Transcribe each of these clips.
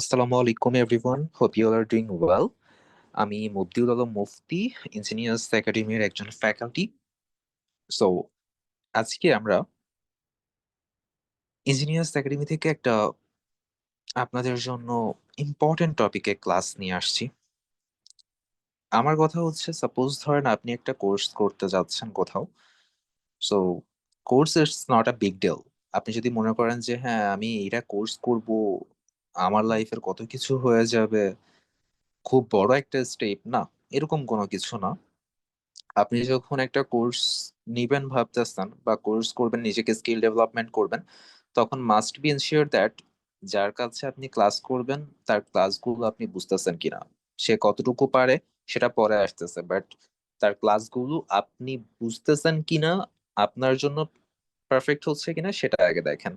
আসসালামু আলাইকুম everyone, hope you are doing well. আমি মুফতিউল আলম মুফতি, ইঞ্জিনিয়ার্স একাডেমির একজন ফ্যাকাল্টি। সো আজকে আমরা ইঞ্জিনিয়ার্স একাডেমি থেকে একটা আপনাদের জন্য ইম্পর্টেন্ট টপিকে ক্লাস নিয়ে আসছি। আমার কথা হচ্ছে, সাপোজ ধরেন আপনি একটা কোর্স করতে যাচ্ছেন কোথাও। So course is not a big deal. আপনি যদি মনে করেন যে হ্যাঁ আমি এটা কোর্স করব, আমার লাইফের কত কিছু হয়ে যাবে, খুব বড় একটা স্টেপ না, এরকম কোনো কিছু না। আপনি যখন একটা কোর্স নিবেন ভাবতেছেন বা কোর্স করবেন, নিজেকে স্কিল ডেভেলপমেন্ট করবেন, তখন মাস্ট বি এনশিওর দ্যাট যার কাছে আপনি ক্লাস করবেন তার ক্লাসগুলো আপনি বুঝতেছেন কিনা। সে কতটুকু পারে সেটা পরে আসতেছে, বাট তার ক্লাসগুলো আপনি বুঝতেছেন কিনা, আপনার জন্য পারফেক্ট হচ্ছে কিনা সেটা আগে দেখেন।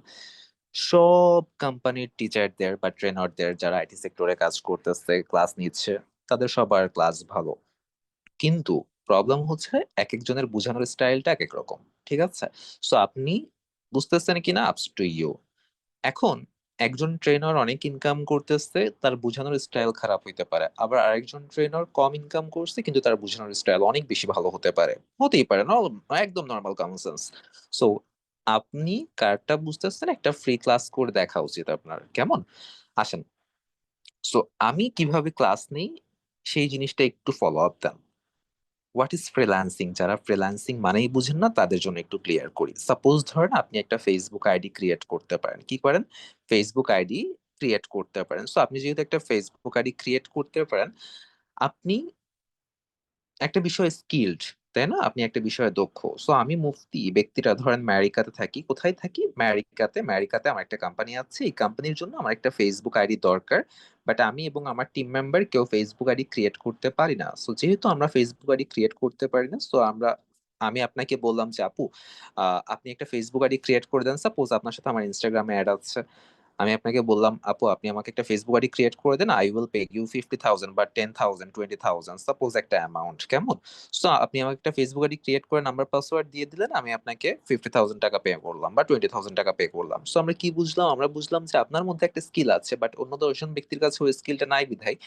সব কোম্পানির টিচারদের বা ট্রেনারদের যারা আইটি সেক্টরে কাজ করতেছে, ক্লাস নিচ্ছে, তাদের সবার ক্লাস ভালো। কিন্তু প্রবলেম হচ্ছে এক একজনের বোঝানোর স্টাইলটা এক এক রকম। ঠিক আছে, সো আপনি বুঝতেছেন কিনা আপস টু ইউ। এখন একজন ট্রেনার অনেক ইনকাম করতেছে, তার বোঝানোর স্টাইল খারাপ হইতে পারে, আবার আরেকজন ট্রেনার কম ইনকাম করছে কিন্তু তার বোঝানোর স্টাইল অনেক বেশি ভালো হতে পারে। হতেই পারে, একদম নর্মাল কমন সেন্স। সো আপনি কারটা বুঝতেছেন, একটা ফ্রি ক্লাস করে দেখা উচিত আপনার, কেমন? আসেন, সো আমি কিভাবে ক্লাস নেই সেই জিনিসটা একটু ফলো আপ দেন। What is freelancing? যারা ফ্রিল্যান্সিং মানেই বুঝেন না তাদের জন্য একটু ক্লিয়ার করি। সাপোজ ধরেন আপনি একটা ফেসবুক আইডি ক্রিয়েট করতে পারেন। কি করেন? ফেসবুক আইডি ক্রিয়েট করতে পারেন। সো আপনি যেহেতু একটা ফেসবুক আইডি ক্রিয়েট করতে পারেন, আপনি একটা বিষয়ে স্কিলড, তাই না? আপনি একটা বিষয়ে দক্ষ। সো আমি মুফতি ব্যক্তিটা ধরেন আমেরিকাতে থাকি। কোথায় থাকি? আমেরিকাতে। আমেরিকাতে আমার একটা কোম্পানি আছে, এই কোম্পানির জন্য আমার একটা ফেসবুক আইডি দরকার। বাট আমি এবং আমার টিম মেম্বার কেউ ফেসবুক আইডি ক্রিয়েট করতে পারি না। সো যেহেতু আমরা ফেসবুক আইডি ক্রিয়েট করতে পারি না, সো আমি আপনাকে বললাম যে আপু, আপনি একটা ফেসবুক আইডি ক্রিয়েট করে দেন। সাপোজ আপনার সাথে আমার ইনস্টাগ্রামে অ্যাড আছে, আমি আপনাকে বললাম আপু আপনি আমাকে একটা ফেসবুক আইডি ক্রিয়েট করে দেন, আই উইল পে ইউ 50,000 বা 10,000, 20,000, সাপোজ একটা অ্যামাউন্ট, কেমন? সো আপনি আমাকে একটা ফেসবুক আইডি ক্রিয়েট করে নাম্বার পাসওয়ার্ড দিয়ে দিলেন, আমি আপনাকে 50,000 টাকা পে করলাম বা 20,000 টাকা পে করলাম। সো আমরা কি বুঝলাম? আমরা বুঝলাম যে আপনার মধ্যে একটা স্কিল আছে, বাট অন্য 10 জন ব্যক্তির কাছে ওই স্কিলটা নাই বিধায়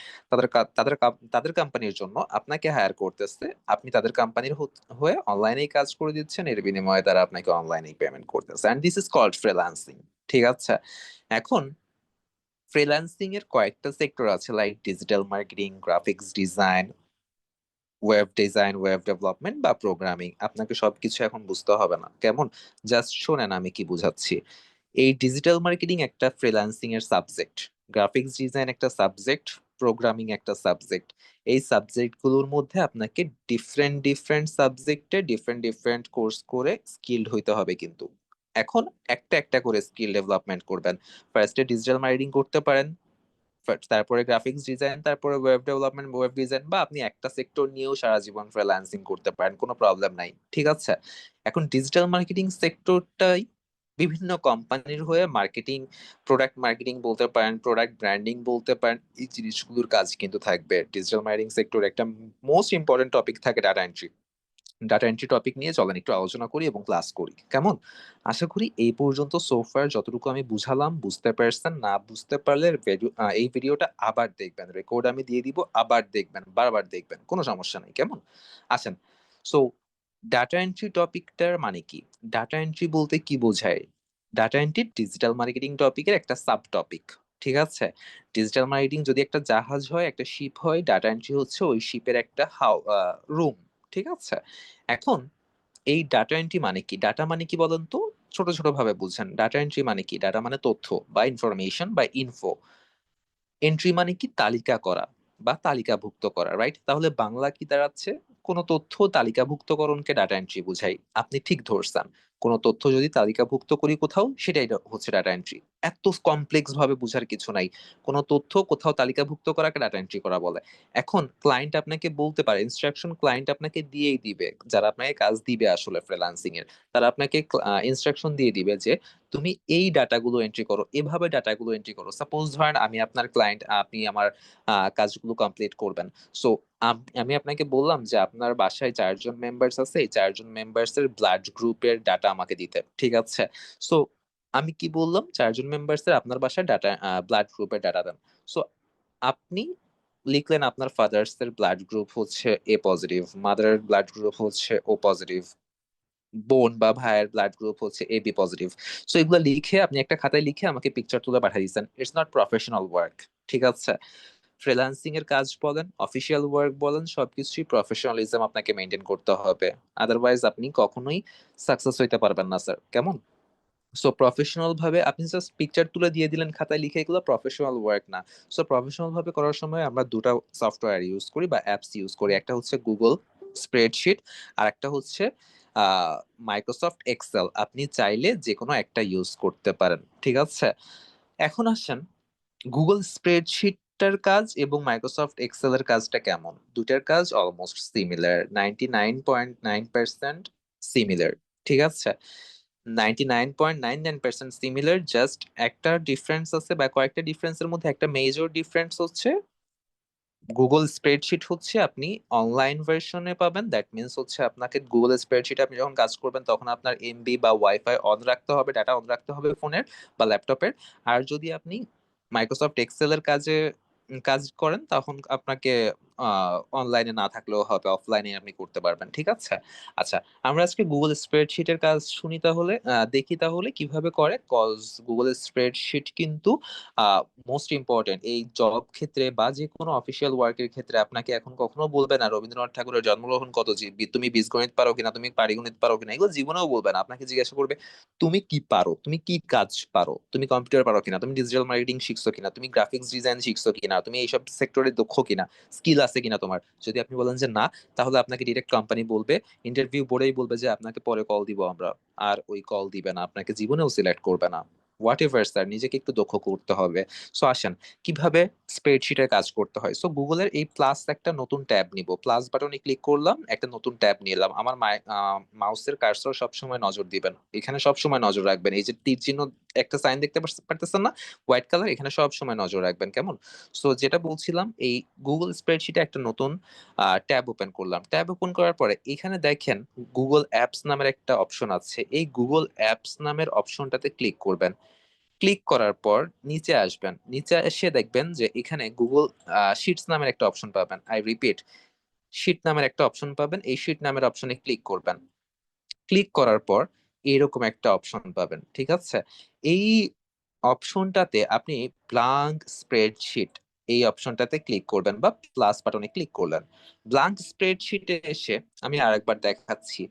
তাদের কোম্পানির জন্য আপনাকে হায়ার করতেছে। আপনি তাদের কোম্পানির হয়ে অনলাইনেই কাজ করে দিচ্ছেন, এর বিনিময়ে তারা আপনাকে অনলাইনেই পেমেন্ট করতেছে, and this is called freelancing. ঠিক আছে, এখন ফ্রিল্যান্সিং এর কয়েকটা সেক্টর আছে, like digital marketing, graphics design, web development বা প্রোগ্রামিং। আপনাকে সবকিছু এখন বুঝতে হবে না, কেমন? জাস্ট শোনেন আমি কি বুঝাচ্ছি। এই ডিজিটাল মার্কেটিং একটা ফ্রিল্যান্সিং এর সাবজেক্ট, গ্রাফিক্স ডিজাইন একটা সাবজেক্ট, প্রোগ্রামিং একটা সাবজেক্ট। এই সাবজেক্ট গুলোর মধ্যে আপনাকে ডিফারেন্ট ডিফারেন্ট সাবজেক্টে ডিফারেন্ট ডিফারেন্ট কোর্স করে স্কিলড হইতে হবে কিন্তু। এখন একটা একটা করে স্কিল ডেভেলপমেন্ট করবেন। ফার্স্টে ডিজিটাল মার্কেটিং করতে পারেন, তারপরে গ্রাফিক্স ডিজাইন, তারপরে ওয়েব ডেভেলপমেন্ট, ওয়েব ডিজাইন, বা আপনি একটা সেক্টর নিয়েও সারা জীবন ফ্রিল্যান্সিং করতে পারেন, কোনো প্রবলেম নাই। ঠিক আছে, এখন ডিজিটাল মার্কেটিং সেক্টরটাই বিভিন্ন কোম্পানির হয়ে মার্কেটিং, প্রোডাক্ট মার্কেটিং বলতে পারেন, প্রোডাক্ট ব্র্যান্ডিং বলতে পারেন, এই জিনিসগুলোর কাজ কিন্তু থাকবে। ডিজিটাল মার্কেটিং সেক্টর একটা মোস্ট ইম্পর্টেন্ট টপিক থাকে data entry. Data entry topic নিয়ে চলেন একটু আলোচনা করি এবং ক্লাস করি, কেমন? আশা করি এই পর্যন্ত সোফার যতটুকু আমি বুঝালাম বুঝতে পারছেন। না বুঝতে পারলে এই ভিডিওটা আবার দেখবেন, রেকর্ড আমি দিয়ে দিব, আবার দেখবেন, বারবার দেখবেন, কোনো সমস্যা নেই, কেমন? আসেন, সো ডাটা এন্ট্রি টপিকটার মানে কি? ডাটা এন্ট্রি বলতে কি বোঝায়? ডাটা এন্ট্রি ডিজিটাল মার্কেটিং টপিকের একটা সাব টপিক। ঠিক আছে, ডিজিটাল মার্কেটিং যদি একটা জাহাজ হয়, একটা শিপ হয়, ডাটা এন্ট্রি হচ্ছে ওই শিপের একটা রুম। ঠিক আছে, এখন এই ডাটা এন্ট্রি মানে কি? ডাটা মানে কি বলেন তো? ছোট ছোট ভাবে বুঝেন, ডাটা এন্ট্রি মানে কি? ডাটা মানে তথ্য বা ইনফরমেশন বা ইনফো। এন্ট্রি মানে কি? তালিকা করা বা তালিকাভুক্ত করা, রাইট? তাহলে বাংলা কি দাঁড়াচ্ছে? কোন তথ্য তালিকাভুক্তকরণকে ডাটা এন্ট্রি বুঝাই। আপনি ঠিক ধরছেন, কোন তথ্য যদি তালিকাভুক্ত করি কোথাও, সেটাই হচ্ছে ডাটা এন্ট্রি। এত কমপ্লেক্স ভাবে বুঝার কিছু নাই। কোন তথ্য কোথাও তালিকাভুক্ত করাকে ডাটা এন্ট্রি করা বলে। এখন ক্লায়েন্ট আপনাকে বলতে পারে, ইনস্ট্রাকশন ক্লায়েন্ট আপনাকে দিয়েই দিবে, যারা আপনাকে কাজ দিবে আসলে ফ্রিল্যান্সিং এর, তারা আপনাকে ইনস্ট্রাকশন দিয়ে দিবে যে তুমি এই ডাটাগুলো এন্ট্রি করো, এভাবে ডাটাগুলো এন্ট্রি করো। সাপোজ ধরেন আমি আপনার ক্লায়েন্ট, আপনি আমার কাজগুলো কমপ্লিট করবেন। সো আমি আপনাকে বললাম যে আপনার বাসায় 4 জন মেম্বার্স আছে, এই 4 জন মেম্বার্স এর ব্লাড গ্রুপের ডাটা আমাকে দিতে। ঠিক আছে, সো আমি কি বললাম, 4 জন মেম্বার্সের আপনার বাসায় ডাটা, ব্লাড গ্রুপের ডাটা দেন। সো আপনি লিখলেন আপনার ফাদার্স এর ব্লাড গ্রুপ হচ্ছে এ পজিটিভ, মাদারের ব্লাড গ্রুপ হচ্ছে ও পজিটিভ, বোন বা ভাইয়ের ব্লাড গ্রুপ হচ্ছে এ বি পজিটিভ। সো এগুলো লিখে আপনি একটা খাতায় লিখে আমাকে পিকচার তুলে পাঠিয়ে দিচ্ছেন। ইটস নট প্রফেশনাল ওয়ার্ক, ঠিক আছে? ফ্রিল্যান্সিং এর কাজ বলেন, অফিসিয়াল ওয়ার্ক বলেন, সবকিছুই প্রফেশনালিজম আপনাকে মেনটেন করতে হবে। আদারওয়াইজ আপনি কখনোই সাকসেস হইতে পারবেন না স্যার, কেমন? সো প্রফেশনাল ভাবে আপনি জাস্ট পিকচার তুলে দিয়ে দিলেন খাতায় লিখে, এগুলো প্রফেশনাল ওয়ার্ক না। সো প্রফেশনাল ভাবে করার সময় আমরা দুটা সফটওয়্যার ইউজ করি বা অ্যাপস ইউজ করি। একটা হচ্ছে গুগল স্প্রেডশিট, আর একটা হচ্ছে মাইক্রোসফট এক্সেল। আপনি চাইলে যে কোনো একটা ইউজ করতে পারেন, ঠিক আছে? এখন আসেন, গুগল স্প্রেডশিটটার কাজ এবং মাইক্রোসফট এক্সেল এর কাজটা কেমন। দুটার কাজ অলমোস্ট সিমিলার, 99.9% সিমিলার, ঠিক আছে? 99.99% সিমিলার, জাস্ট একটা ডিফারেন্স আছে বা কয়েকটা ডিফারেন্সের মধ্যে একটা মেজর ডিফারেন্স হচ্ছে গুগল স্প্রেডশিট হচ্ছে আপনি অনলাইন ভার্সনে পাবেন। দ্যাট মিনস হচ্ছে আপনাকে গুগল স্প্রেডশিটে আপনি যখন কাজ করবেন তখন আপনার এমবি বা ওয়াইফাই অন রাখতে হবে, ডাটা অন রাখতে হবে ফোনের বা ল্যাপটপের। আর যদি আপনি মাইক্রোসফট এক্সেল এর কাজ করেন তখন আপনাকে অনলাইনে না থাকলেও হবে, অফলাইনে আপনি করতে পারবেন, ঠিক আছে? আচ্ছা, আমরা আজকে গুগল স্প্রেডশিটের কাজ শুনি তাহলে, দেখি তাহলে কিভাবে করে। কজ গুগল স্প্রেডশিট কিন্তু মোস্ট ইম্পর্টেন্ট এই জব ক্ষেত্রে বা যে কোনো অফিসিয়াল ওয়ার্কের ক্ষেত্রে। আপনাকে এখন কখনো বলবে না রবীন্দ্রনাথ ঠাকুরের জন্মগ্রহণ কত, তুমি বীজগণিত পারো কিনা, তুমি পাটিগণিত পারো কিনা, এগুলো জীবনেও বলবে না। আপনাকে জিজ্ঞাসা করবে তুমি কি পারো, তুমি কি কাজ পারো, তুমি কম্পিউটার পারো কিনা, তুমি ডিজিটাল মার্কেটিং শিখছো কিনা, তুমি গ্রাফিক্স ডিজাইন শিখছো কিনা, তুমি এইসব সেক্টরে দক্ষ কিনা, স্কিল আছে কিনা তোমার। যদি আপনি বলেন যে না, তাহলে আপনাকে ডিরেক্ট কোম্পানি বলবে, ইন্টারভিউ বোর্ডেই বলবে যে আপনাকে পরে কল দিব আমরা। আর ওই কল দিবে না, আপনাকে জীবনেও সিলেক্ট করবে না। হোয়াট এভার স্যার, নিজেকে একটু দক্ষ করতে হবে। সো আসেন, কিভাবে স্প্রেডশিটের কাজ করতে হয়। সো গুগলের এই প্লাস একটা নতুন ট্যাব নিব, প্লাস বাটনে ক্লিক করলাম, একটা নতুন ট্যাব নিলাম। আমার মাউসের কার্সর সবসময় নজর দিবেন, এখানে সবসময় নজর রাখবেন। এই যে তীর চিহ্ন একটা সাইন দেখতে পারতেছেন না, হোয়াইট কালার, এখানে সবসময় নজর রাখবেন, কেমন? সো যেটা বলছিলাম, এই গুগল স্প্রেডশিটে একটা নতুন ট্যাব ওপেন করলাম। ট্যাব ওপেন করার পরে এখানে দেখেন গুগল অ্যাপস নামের একটা অপশন আছে। এই গুগল অ্যাপস নামের অপশনটাতে ক্লিক করবেন। ক্লিক করার পর নিচে আসবেন, নিচে এসে দেখবেন যে এখানে গুগল শিটস নামের একটা অপশন পাবেন। আই রিপিট, শিট নামের একটা অপশন পাবেন। এই শিট নামের অপশনে ক্লিক করবেন। ক্লিক করার পর এরকম একটা অপশন পাবেন, ঠিক আছে? এই অপশনটাতে আপনি ব্লাঙ্ক স্প্রেডশিট, এই অপশনটাতে ক্লিক করবেন বা প্লাস বাটনে ক্লিক করলেন। ব্লাঙ্ক স্প্রেডশিটে এসে আমি আরেকবার দেখাচ্ছি।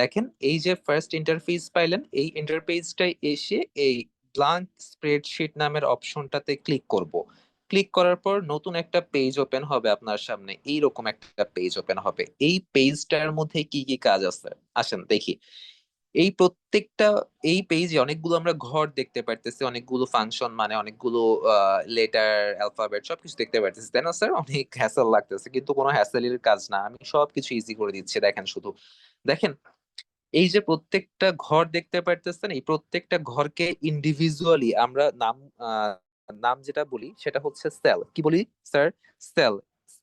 দেখেন এই যে ফার্স্ট ইন্টারফেস পাইলেন, এই ইন্টারফেসটাই এসে এই ব্লাঙ্ক স্প্রেডশিট নামের অপশনটাতে ক্লিক করব। ক্লিক করার পর নতুন একটা পেজ ওপেন হবে আপনার সামনে, এইরকম একটা পেজ ওপেন হবে। এই পেজটার মধ্যে কি কি কাজ আছে আসেন দেখি। এই প্রত্যেকটা, এই পেজে অনেকগুলো আমরা ঘর দেখতে পারতেছি, অনেকগুলো ফাংশন, মানে অনেকগুলো লেটার, অ্যালফাবেট, সবকিছু দেখতে পারতেছি, তাই না স্যার? অনেক হ্যাসেল লাগতেছে, কিন্তু কোনো হ্যাসেলের কাজ না, আমি সবকিছু ইজি করে দিচ্ছি। দেখেন শুধু, দেখেন এই যে প্রত্যেকটা ঘর দেখতে পারতেছেন, এই প্রত্যেকটা ঘরকে ইন্ডিভিজুয়ালি আমরা নাম যেটা বলি সেটা হচ্ছে সেল। কি বলি স্যার? সেল,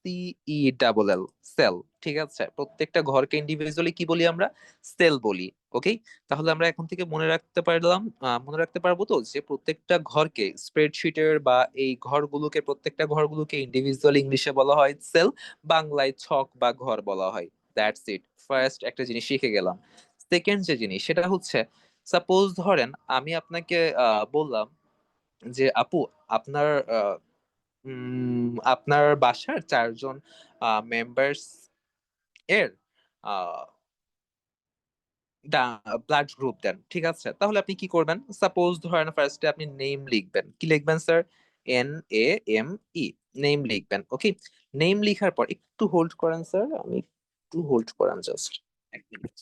CELL, সেল, ঠিক আছে? প্রত্যেকটা ঘরকে ইন্ডিভিজুয়ালি কি বলি আমরা? সেল বলি। ওকে, তাহলে আমরা এখন থেকে মনে রাখতে পারলাম, মনে রাখতে পারবো তো যে প্রত্যেকটা ঘরকে, স্প্রেডশিটের বা এই ঘরগুলোকে, প্রত্যেকটা ঘরগুলোকে ইন্ডিভিজুয়াল ইংলিশে বলা হয় সেল, বাংলায় ছক বা ঘর বলা হয়। দ্যাটস ইট, ফার্স্ট একটা জিনিস শিখে গেলাম। সেকেন্ড যে জিনিস সেটা হচ্ছে, সাপোজ ধরেন আমি আপনাকে বললাম যে আপু, আপনার আপনার বাসার 4 জন মেম্বার্স এর ব্লাড গ্রুপ দেন, ঠিক আছে? তাহলে আপনি কি করবেন? সাপোজ ধরেন ফার্স্টে আপনি নেম লিখবেন। কি লিখবেন স্যার? NAME, নেম লিখবেন। ওকে, নেম লিখার পর একটু হোল্ড করেন স্যার, আমি একটু হোল্ড করেন জাস্ট 1 মিনিট।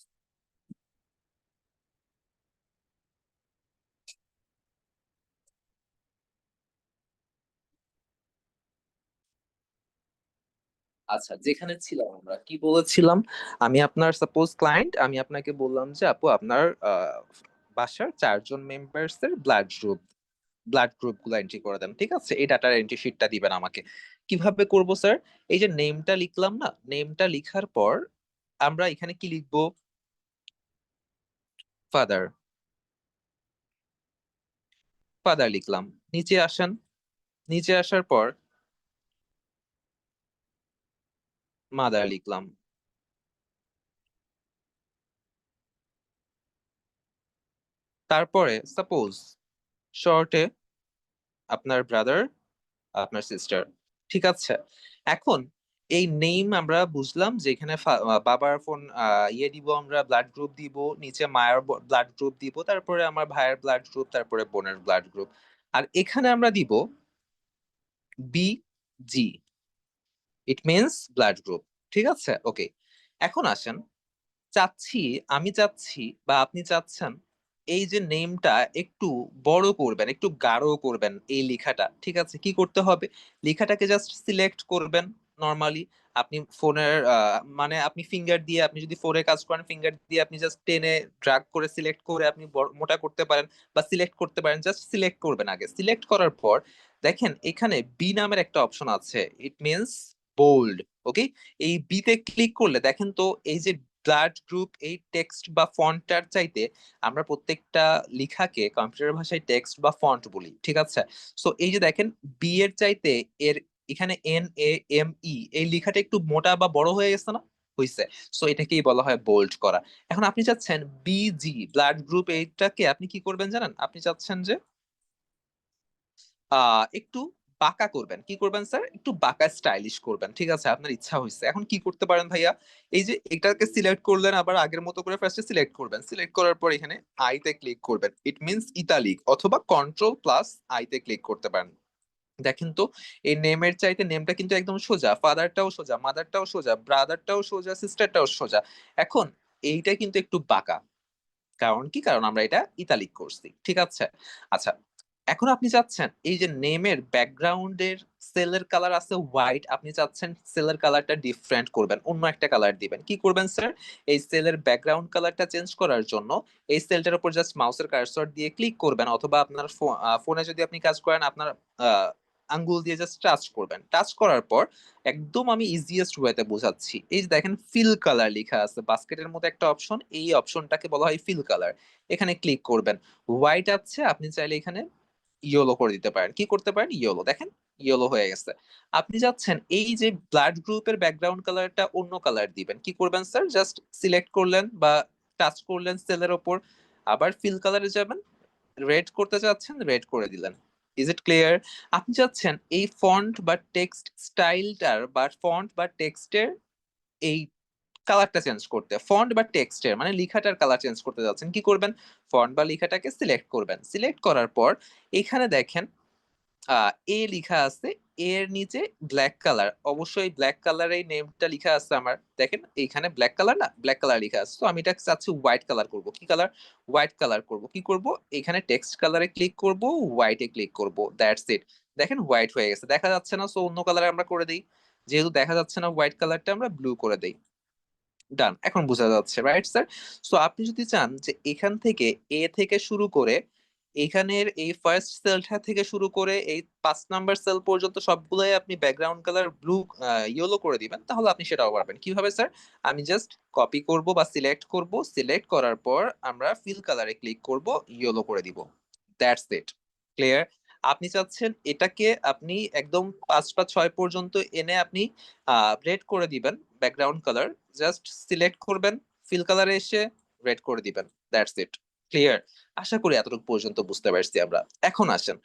আচ্ছা, যেখানে ছিলাম আমরা কি বলেছিলাম, আমি আপনার সাপোজ ক্লায়েন্ট, আমি আপনাকে বললাম যে আপু আপনার বাসার 4 জন মেম্বার্স এর ব্লাড গ্রুপ গুলো এন্ট্রি করে দেন, ঠিক আছে? এই ডাটার এন্ট্রি শিটটা দিবেন আমাকে। কিভাবে করব স্যার? এই যে নেমটা লিখলাম না, নেমটা লিখার পর আমরা এখানে কি লিখবো? ফাদার। ফাদার লিখলাম। নিচে আসেন, নিচে আসার পর মাদার লিখলাম। তারপরে সাপোজ শর্টে আপনার ব্রাদার, আপনার সিস্টার, ঠিক আছে। এখন এই নেম আমরা বুঝলাম যে এখানে বাবার ফোন ইয়ে দিব, আমরা ব্লাড গ্রুপ দিব, নিচে মায়ের ব্লাড গ্রুপ দিব, তারপরে আমার ভাইয়ের ব্লাড গ্রুপ, তারপরে বোনের ব্লাড গ্রুপ। আর এখানে আমরা দিব B G, it means blood group. ঠিক আছে, ওকে। এখন আসেন, চাচ্ছি, আমি চাচ্ছি বা আপনি চাচ্ছেন এই যে নেমটা একটু বড় করবেন, একটু গাঢ় করবেন এই লেখাটা, ঠিক আছে। কি করতে হবে? লেখাটাকে জাস্ট সিলেক্ট করবেন নর্মালি। আপনি ফোনের মানে আপনি ফিঙ্গার দিয়ে, আপনি যদি ফোনে কাজ করেন ফিঙ্গার দিয়ে আপনি জাস্ট টেনে ড্রাগ করে সিলেক্ট করে আপনি মোটা করতে পারেন বা সিলেক্ট করতে পারেন। জাস্ট সিলেক্ট করবেন আগে। সিলেক্ট করার পর দেখেন এখানে বি নামের একটা অপশন আছে, ইট মিনস বোল্ড। ওকে, এই বি তে ক্লিক করলে দেখেন তো এই যে ব্লাড গ্রুপ, এই টেক্সট বা ফন্টটার চাইতে আমরা প্রত্যেকটা লেখাকে কম্পিউটার ভাষায় টেক্সট বা ফন্ট বলি, ঠিক আছে। সো এই যে দেখেন বি এর চাইতে এর এখানে NAME এই লেখাটা একটু মোটা বা বড় হয়ে গেছে না? হইছে। সো এটাকেই বলা হয় বোল্ড করা। এখন আপনি চাচ্ছেন BG ব্লাড গ্রুপ, এইটাকে আপনি কি করবেন জানেন? আপনি চাচ্ছেন যে একটু বাঁকা করবেন। কি করবেন স্যার? একটু বাঁকা স্টাইলিশ করবেন, ঠিক আছে। আপনার ইচ্ছা হয়েছে, এখন কি করতে পারেন ভাইয়া? এই যে এটাকে সিলেক্ট করলেন, আবার আগের মতো করে ফার্স্টে সিলেক্ট করবেন। সিলেক্ট করার পর এখানে আইতে ক্লিক করবেন, ইট মিনস ইতালিক, অথবা কন্ট্রোল প্লাস আইতে ক্লিক করতে পারেন। দেখেন তো এই নেমের চাইতে নেমটা কিন্তু একদম সোজা, ফাদারটাও সোজা, মাদারটাও সোজা, ব্রাদারটাও সোজা, সিস্টারটাও সোজা। এখন এইটা কিন্তু একটু বাঁকা। কারণ কি? কারণ আমরা এটা ইতালিক করছি, ঠিক আছে। আচ্ছা, এখন আপনি চাচ্ছেন এই যে নেমের ব্যাকগ্রাউন্ডের সেলের কালার আছে হোয়াইট, আপনি চাচ্ছেন সেলের কালারটা ডিফারেন্ট করবেন, অন্য একটা কালার দিবেন। কি করবেন স্যার? এই সেলের ব্যাকগ্রাউন্ড কালারটা চেঞ্জ করার জন্য এই সেলটার উপর জাস্ট মাউসের কার্সর দিয়ে ক্লিক করবেন, অথবা আপনার ফোনে যদি আপনি কাজ করেন আপনার আহ, আঙ্গুল দিয়ে জাস্ট টাচ করবেন। টাচ করার পর একদম আমি ইজিয়েস্ট ওয়েতে বোঝাচ্ছি, এই যে দেখেন ফিল কালার লেখা আছে বাস্কেটের মতো একটা অপশন, এই অপশনটাকে বলা হয় ফিল কালার। এখানে ক্লিক করবেন। হোয়াইট আছে, আপনি চাইলে এখানে ইয়েলো করে দিতে পারেন। কি করতে পারেন? ইয়েলো, দেখেন ইয়েলো হয়ে গেছে। আপনি যাচ্ছেন এই যে ব্লাড গ্রুপের ব্যাকগ্রাউন্ড কালারটা অন্য কালার দিবেন। কি করবেন স্যার? জাস্ট সিলেক্ট করলেন বা টাচ করলেন সেলের ওপর, আবার ফিল কালারে যাবেন, রেড করতে চাচ্ছেন, রেড করে দিলেন। Is it clear? আপনি চাচ্ছেন এই ফন্ট বা টেক্সট স্টাইলটার বা ফন্ট বা টেক্সটের এই কালারটা চেঞ্জ করতে, ফন্ট বা টেক্সটের মানে লেখাটার কালার চেঞ্জ করতে যাচ্ছেন। কি করবেন? ফন্ট বা লেখাটাকে সিলেক্ট করবেন। সিলেক্ট করার পর এখানে দেখেন এ লিখা আছে, এর নিচে ব্ল্যাক কালার, অবশ্যই ব্ল্যাক কালারের নেমটা লিখা আছে আমার। দেখেন এইখানে ব্ল্যাক কালার না, ব্ল্যাক কালার লিখা আছে। তো আমি এটা চাচ্ছি হোয়াইট কালার করব। কি কালার? হোয়াইট কালার করব। কি করব? এখানে টেক্সট কালারে ক্লিক করব, হোয়াইটে ক্লিক করব, দ্যাটস ইট। দেখেন হোয়াইট হয়ে গেছে। দেখা যাচ্ছে না? সো অন্য কালারে আমরা করে দিই। যেহেতু দেখা যাচ্ছে না হোয়াইট কালারটা, আমরা ব্লু করে দেই। ডান, এখন বোঝা যাচ্ছে, রাইট স্যার? সো আপনি যদি চান যে এখান থেকে এ থেকে শুরু করে এখানের এই ফার্স্ট সেলটা থেকে শুরু করে এই 5 নাম্বার সেল পর্যন্ত সবগুলাই আপনি ব্যাকগ্রাউন্ড কালার ব্লু ইয়েলো করে দিবেন, তাহলে আপনি সেটাও পারবেন। কিভাবে স্যার? আমি জাস্ট কপি করব বা সিলেক্ট করব, সিলেক্ট করার পর আমরা ফিল কালারে ক্লিক করব, ইয়েলো করে দিব, দ্যাটস ইট। ক্লিয়ার? আপনি চাচ্ছেন এটাকে আপনি একদম 5 বা 6 পর্যন্ত এনে আপনি রেড করে দিবেন ব্যাকগ্রাউন্ড কালার, জাস্ট সিলেক্ট করবেন, ফিল কালারে এসে রেড করে দিবেন, দ্যাটস ইট। ক্লিয়ার? আশা করি এতটুকু পর্যন্ত বুঝতে পারছি আমরা। এখন আসেন,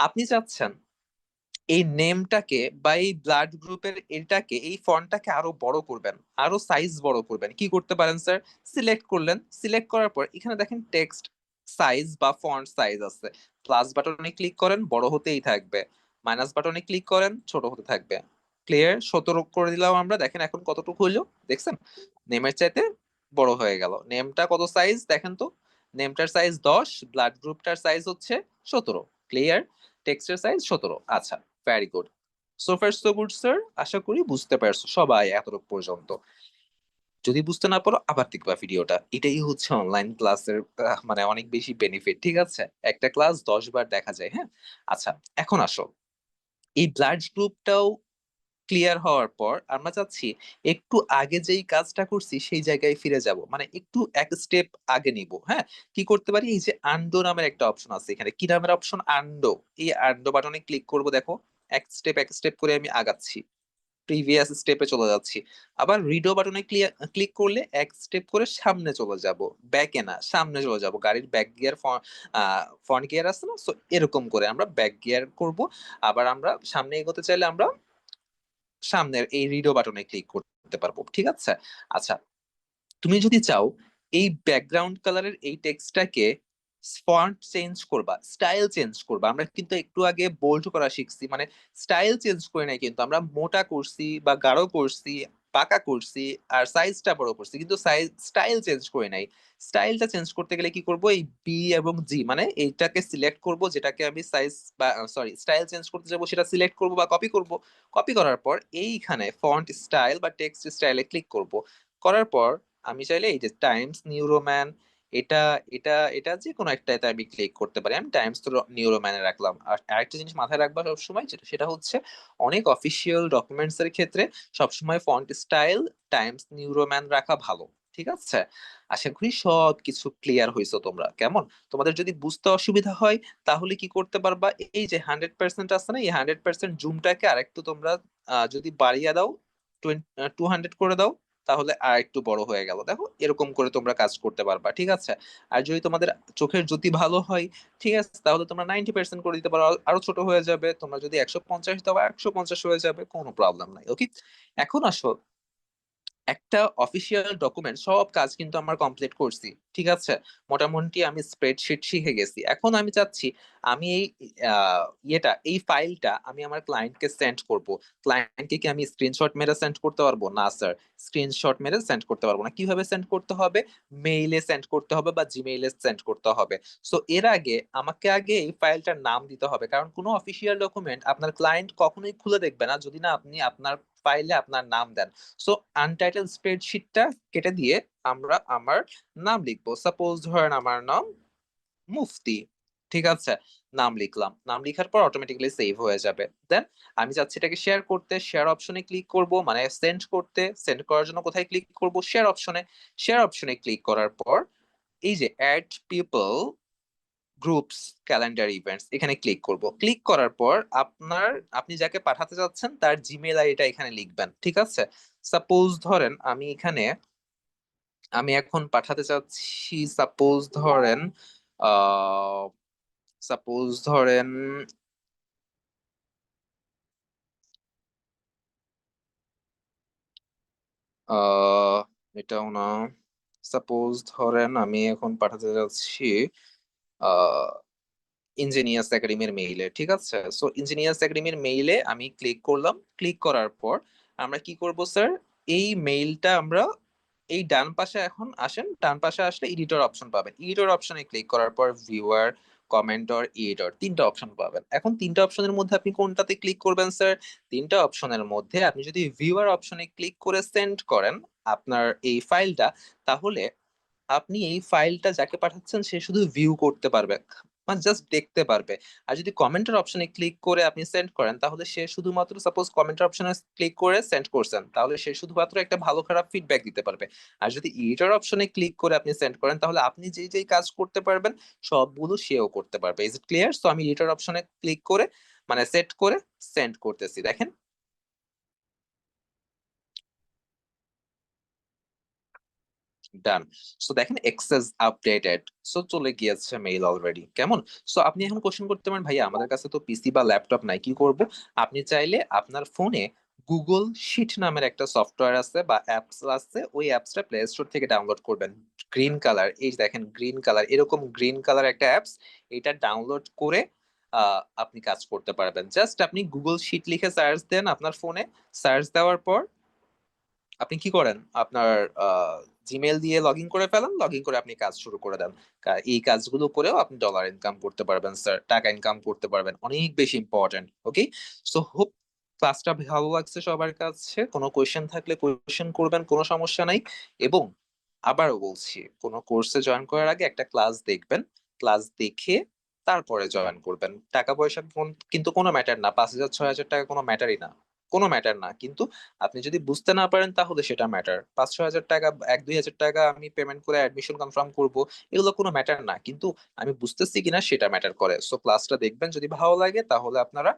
আপনি চাচ্ছেন এই নেমটাকে বা এই ব্লাড গ্রুপের এটাকে, এই ফন্টটাকে আরো বড় করবেন, আরো সাইজ বড় করবেন। কি করতে পারেন স্যার? সিলেক্ট করলেন। সিলেক্ট করার পর এখানে দেখেন টেক্সট সাইজ বা ফন্ট সাইজ আছে। প্লাস বাটনে ক্লিক করেন, বড় হতেই থাকবে। মাইনাস বাটনে ক্লিক করেন, ছোট হতে থাকবে। ক্লিয়ার? 17 করে দিলাম আমরা, দেখেন এখন কতটুকু হইলো, দেখছেন? নেমের চাইতে বড় হয়ে গেল। নেমটা কত সাইজ দেখেন তো? নেমটার সাইজ 10, ব্লাড গ্রুপটার সাইজ হচ্ছে 17। ক্লিয়ার? টেক্সটের সাইজ 17। আচ্ছা, very good. So far so good sir. আশা করি বুঝতে পারছো সবাই এতটুকু পর্যন্ত। যদি বুঝতে না পারো আবার দেখবা ভিডিওটা। এটাই হচ্ছে অনলাইন ক্লাসের মানে অনেক বেশি বেনিফিট, ঠিক আছে। একটা ক্লাস 10 বার দেখা যায়, হ্যাঁ। আচ্ছা, এখন আসো, এই ব্লাড গ্রুপটাও ক্লিয়ার হওয়ার পর আমরা চাচ্ছি একটু আগে যেই কাজটা করছি সেই জায়গায় ফিরে যাব, মানে একটু এক স্টেপ আগে নিব। হ্যাঁ, কি করতে পারি, এই যে আন্ডো নামের একটা অপশন আছে এখানে, কি নামের অপশন, আন্ডো। এই আন্ডো বাটনে ক্লিক করব, দেখো এক স্টেপ করে আমি আগাচ্ছি, প্রিভিয়াস স্টেপে চলে যাচ্ছি। আবার রিডো বাটনে ক্লিক করলে এক স্টেপ করে সামনে চলে যাব, ব্যাকে না সামনে চলে যাব, গাড়ির ব্যাক গিয়ার ফ্রন্ট গিয়ার আছে না, সো এরকম করে আমরা ব্যাক গিয়ার করব। আবার আমরা সামনে এগোতে চাইলে আমরা সামনের এই রিডো বাটনে ক্লিক করতে পারবো, ঠিক আছে। আচ্ছা, তুমি যদি চাও এই ব্যাকগ্রাউন্ড কালারের এই টেক্সটটাকে ফন্ট চেঞ্জ করবা, স্টাইল চেঞ্জ করবা, আমরা কিন্তু একটু আগে বোল্ড করা শিখছি, মানে স্টাইল চেঞ্জ করে নাই, কিন্তু আমরা মোটা করছি বা গাঢ় করছি, পাকা করছি, আর সাইজটা বড় করছি, কিন্তু সাইজ স্টাইল চেঞ্জ করে নাই। স্টাইলটা চেঞ্জ করতে গেলে কি করব, এই বি এবং জি মানে এইটাকে সিলেক্ট করব, যেটাকে আমি সাইজ বা সরি স্টাইল চেঞ্জ করতে যাবো সেটা সিলেক্ট করব বা কপি করব। কপি করার পর এইখানে ফন্ট স্টাইল বা টেক্সট স্টাইলে ক্লিক করব। করার পর আমি চাইলে এই যে টাইমস নিউ রোম্যান, এটা এটা এটা যে কোনো একটাতে আমি ক্লিক করতে পারি, আমি টাইমস তো নিউ রোম্যানে রাখলাম। আর আরেকটা জিনিস মাথায় রাখবা সবসময়, যেটা সেটা হচ্ছে অনেক অফিসিয়াল ডকুমেন্টস এর ক্ষেত্রে সবসময় font style Times new Roman রাখা ভালো, ঠিক আছে। আশা করি সব কিছু ক্লিয়ার হয়েছে তোমরা। কেমন, তোমাদের যদি বুঝতে অসুবিধা হয় তাহলে কি করতে পারবা, এই যে 100% আছে না, এই 100% জুমটাকে আরেকটু তোমরা যদি বাড়িয়ে দাও, 200 করে দাও, তাহলে আর একটু বড় হয়ে গেল, দেখো এরকম করে তোমরা কাজ করতে পারবা, ঠিক আছে। আর যদি তোমাদের চোখের জ্যোতি ভালো হয়, ঠিক আছে, তাহলে তোমরা 90% করে দিতে পারো, আরো ছোট হয়ে যাবে। তোমরা যদি 150 দাও 150 হয়ে যাবে, কোনো প্রবলেম নাই, ওকে। এখন আসো, একটা অফিসিয়াল ডকুমেন্ট সব কাজ কিন্তু আমার কমপ্লিট করছি, ঠিক আছে। মোটামুটি আমি স্প্রেডশিট শিখে গেছি। এখন আমি চাচ্ছি আমি এই এই ফাইলটা আমি আমার ক্লায়েন্টকে সেন্ড করব। ক্লায়েন্টকে কি আমি স্ক্রিনশট মেরে সেন্ড করতে পারবো? না স্যার, স্ক্রিনশট মেরে সেন্ড করতে পারবো না। কিভাবে সেন্ড করতে হবে? মেইলে সেন্ড করতে হবে বা জিমেইলে সেন্ড করতে হবে। সো এর আগে আমাকে আগে এই ফাইলটার নাম দিতে হবে, কারণ কোনো অফিসিয়াল ডকুমেন্ট আপনার ক্লায়েন্ট কখনোই খুলে দেখবে না যদি না আপনি আপনার ফাইলে আপনার নাম দেন। সো আনটাইটেল স্প্রেডশিটটা কেটে দিয়ে আমরা আমার নাম লিখবো। সাপোজ ধরেন আমার নাম মুফতি, ঠিক আছে। নাম লিখলাম, নাম লিখার পর অটোমেটিক্যালি সেভ হয়ে যাবে। দেন আমি চাচ্ছি এটাকে শেয়ার করতে, শেয়ার অপশনে ক্লিক করব, মানে সেন্ড করতে, সেন্ড করার জন্য কোথায় ক্লিক করব, শেয়ার অপশনে। শেয়ার অপশনে ক্লিক করার পর এই যে add people groups calendar events এখানে ক্লিক করব। ক্লিক করার পর আপনি যাকে পাঠাতে যাচ্ছেন তার জিমেল আইডিটা এখানে লিখবেন, ঠিক আছে। সাপোজ ধরেন আমি এখন পাঠাতে চাচ্ছি, সাপোজ ধরেন আহ সাপোজ ধরেন আহ এটাও না, সাপোজ ধরেন আমি এখন পাঠাতে যাচ্ছি আহ ইঞ্জিনিয়ার্স একাডেমির মেইলে, ঠিক আছে। সো ইঞ্জিনিয়ার্স একাডেমির মেইলে আমি ক্লিক করলাম। ক্লিক করার পর আমরা কি করব স্যার, এই মেইলটা আমরা এই ডান পাশে, এখন আসেন ডান পাশে আসলে এডিটর অপশন পাবেন। এডিটর অপশনে ক্লিক করার পর ভিউয়ার, কমেন্টর, এডিটর, তিনটা অপশন পাবেন। এখন তিনটা অপশনের মধ্যে আপনি কোনটাতে ক্লিক করবেন স্যার? তিনটা অপশনের মধ্যে আপনি যদি ভিউয়ার অপশনে ক্লিক করে সেন্ড করেন আপনার এই ফাইলটা, তাহলে আপনি এই ফাইলটা যাকে পাঠাচ্ছেন সে শুধু ভিউ করতে পারবে, মানে জাস্ট দেখতে পারবে। আর যদি কমেন্টের অপশনে ক্লিক করে আপনি সেন্ড করেন, তাহলে সে শুধুমাত্র, সাপোজ কমেন্টের অপশনে ক্লিক করে সেন্ড করছেন, তাহলে সে শুধুমাত্র একটা ভালো খারাপ ফিডব্যাক দিতে পারবে। আর যদি এডিটর অপশনে ক্লিক করে আপনি সেন্ড করেন, তাহলে আপনি যেই যেই কাজ করতে পারবেন সবগুলো সেও করতে পারবে। Is it clear? সো আমি এডিটর অপশনে ক্লিক করে, মানে সেট করে সেন্ড করতেছি, দেখেন। ডান। সো দেখেন এক্সেস আপডেটেড, সো চলে গিয়েছে মেইল অলরেডি। কেমন? সো আপনি এখন কোশ্চেন করতে পারেন, ভাইয়া আমাদের কাছে তো পিসি বা ল্যাপটপ নাই, কি করব? আপনি চাইলে আপনার ফোনে গুগল শিট নামের একটা সফটওয়্যার আছে বা অ্যাপস আছে, ওই অ্যাপসটা প্লে স্টোর থেকে ডাউনলোড করবেন। গ্রিন কালার, এই যে দেখেন গ্রিন কালার, এরকম গ্রিন কালার একটা অ্যাপস, এটা ডাউনলোড করে আপনি কাজ করতে পারবেন। জাস্ট আপনি গুগল শিট লিখে সার্চ দেন আপনার ফোনে। সার্চ দেওয়ার পর আপনি কি করেন, আপনার জিমেল দিয়ে লগ ইন করে ফেলেন, লগ ইন করে আপনি কাজ শুরু করে দেন। এই কাজগুলো করেও আপনি ডলার ইনকাম করতে পারবেন স্যার, টাকা ইনকাম করতে পারবেন, অনেক বেশি ইম্পর্টেন্ট, ওকে। সো হোপ ক্লাসটা ভালো লাগছে সবার কাছে। কোনো কোয়েশ্চেন থাকলে কোয়েশ্চেন করবেন, কোনো সমস্যা নাই। এবং আবারও বলছি, কোনো কোর্সে জয়েন করার আগে একটা ক্লাস দেখবেন, ক্লাস দেখে তারপরে জয়েন করবেন। টাকা পয়সা কিন্তু কোনো ম্যাটার না, 5,000 6,000 টাকা কোনো ম্যাটারই না। কোনো ম্যাটার না। কিন্তু আপনি যদি বুঝতে না পারেন তাহলে সেটা ম্যাটার। ৫-৬ হাজার টাকা, ১-২ হাজার টাকা আমি পেমেন্ট করে অ্যাডমিশন কনফার্ম করব। এগুলো কোনো ম্যাটার না। কিন্তু আমি বুঝতেছি কিনা সেটা ম্যাটার করে। সো ক্লাসটা দেখবেন, যদি ভালো লাগে তাহলে আপনারা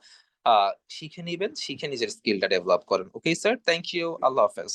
আ শিখে নিবেন, শিখে নিজের স্কিলটা ডেভেলপ করেন। Okay sir, thank you. আল্লাহ হাফেজ।